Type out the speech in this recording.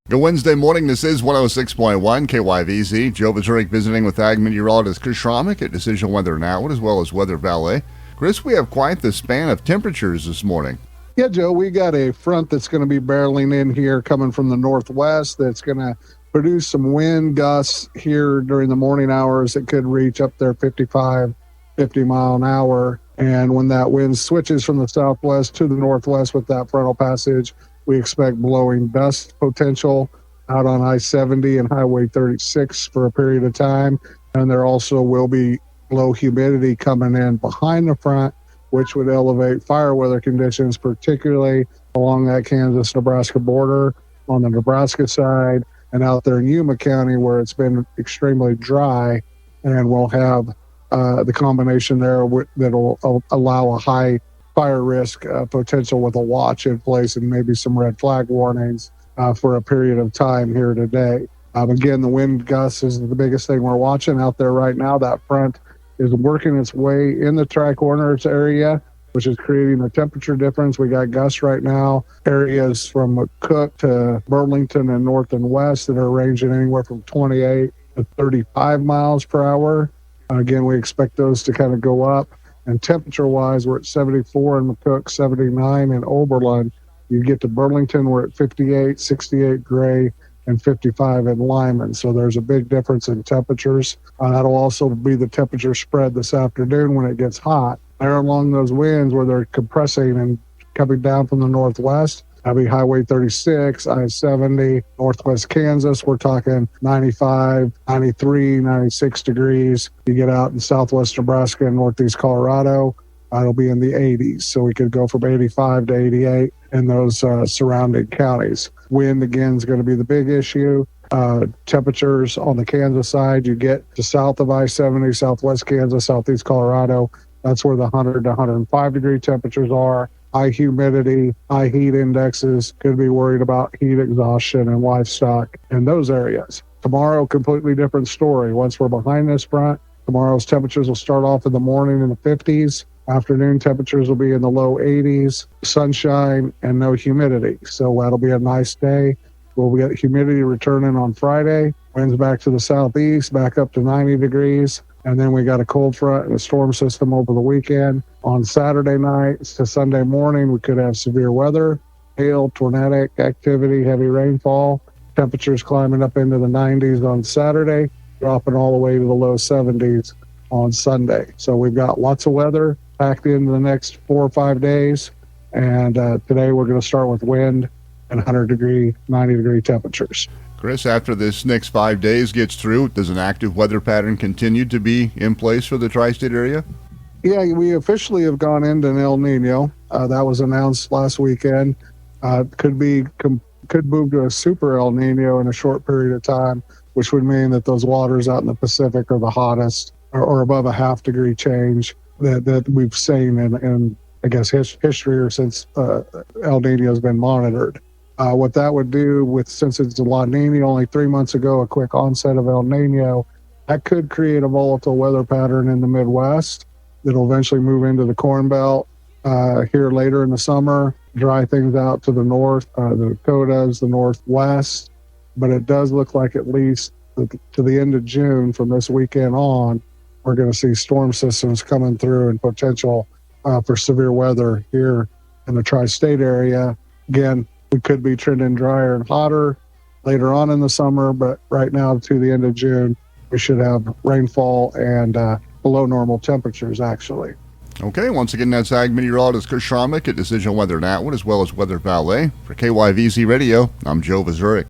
Good Wednesday morning. This is 106.1 KYVZ. Joe Vazurek visiting with Ag meteorologist Chris Sramek at Decision Weather Now, as well as WeatherValet. Chris, we have quite the span of temperatures this morning. Yeah, Joe, we got a front that's going to be barreling in here coming from the northwest that's going to produce some wind gusts here during the morning hours. It could reach up there 55, 50 mile an hour. And when that wind switches from the southwest to the northwest with that frontal passage, we expect blowing dust potential out on I-70 and Highway 36 for a period of time. And there also will be low humidity coming in behind the front, which would elevate fire weather conditions, particularly along that Kansas-Nebraska border on the Nebraska side and out there in Yuma County where it's been extremely dry. And we'll have the combination there that'll allow a high fire risk potential with a watch in place and maybe some red flag warnings for a period of time here today. Again, the wind gusts is the biggest thing we're watching out there right now. That front is working its way in the Tri-Corners area, which is creating a temperature difference. We got gusts right now, areas from Cook to Burlington and north and west that are ranging anywhere from 28 to 35 miles per hour. Again, we expect those to kind of go up. And temperature-wise, we're at 74 in McCook, 79 in Oberlin. You get to Burlington, we're at 58, 68 Gray, and 55 in Lyman. So there's a big difference in temperatures. That'll also be the temperature spread this afternoon when it gets hot. There along those winds where they're compressing and coming down from the northwest, that'll be Highway 36, I-70, northwest Kansas. We're talking 95, 93, 96 degrees. You get out in southwest Nebraska and northeast Colorado, it'll be in the 80s. So we could go from 85 to 88 in those surrounding counties. Wind, again, is going to be the big issue. Temperatures on the Kansas side, you get to south of I-70, southwest Kansas, southeast Colorado. That's where the 100 to 105 degree temperatures are. High humidity, high heat indexes, could be worried about heat exhaustion and livestock in those areas. Tomorrow, completely different story. Once we're behind this front, tomorrow's temperatures will start off in the morning in the 50s. Afternoon temperatures will be in the low 80s, sunshine and no humidity. So that'll be a nice day. We'll get humidity returning on Friday. Winds back to the southeast, back up to 90 degrees. And then we got a cold front and a storm system over the weekend. On Saturday night to Sunday morning, we could have severe weather, hail, tornadic activity, heavy rainfall. Temperatures climbing up into the 90s on Saturday, dropping all the way to the low 70s on Sunday. So we've got lots of weather packed into the next 4 or 5 days. And today we're going to start with wind and 100-degree, 90-degree temperatures. Chris, after this next 5 days gets through, does an active weather pattern continue to be in place for the tri-state area? Yeah, we officially have gone into an El Nino. That was announced last weekend. Could move to a super El Nino in a short period of time, which would mean that those waters out in the Pacific are the hottest or above a half-degree change that we've seen in I guess, history or since El Nino has been monitored. What that would do since it's a La Nina only 3 months ago, a quick onset of El Nino, that could create a volatile weather pattern in the Midwest that'll eventually move into the Corn Belt here later in the summer, dry things out to the north, the Dakotas, the Northwest. But it does look like at least to the end of June, from this weekend on, we're going to see storm systems coming through and potential for severe weather here in the tri-state area. Again, we could be trending drier and hotter later on in the summer, but right now to the end of June, we should have rainfall and below normal temperatures, actually. Okay, once again, that's Ag meteorologist Chris Sramek at Decision Weather Now, as well as WeatherValet. For KYVZ Radio, I'm Joe Vazurek.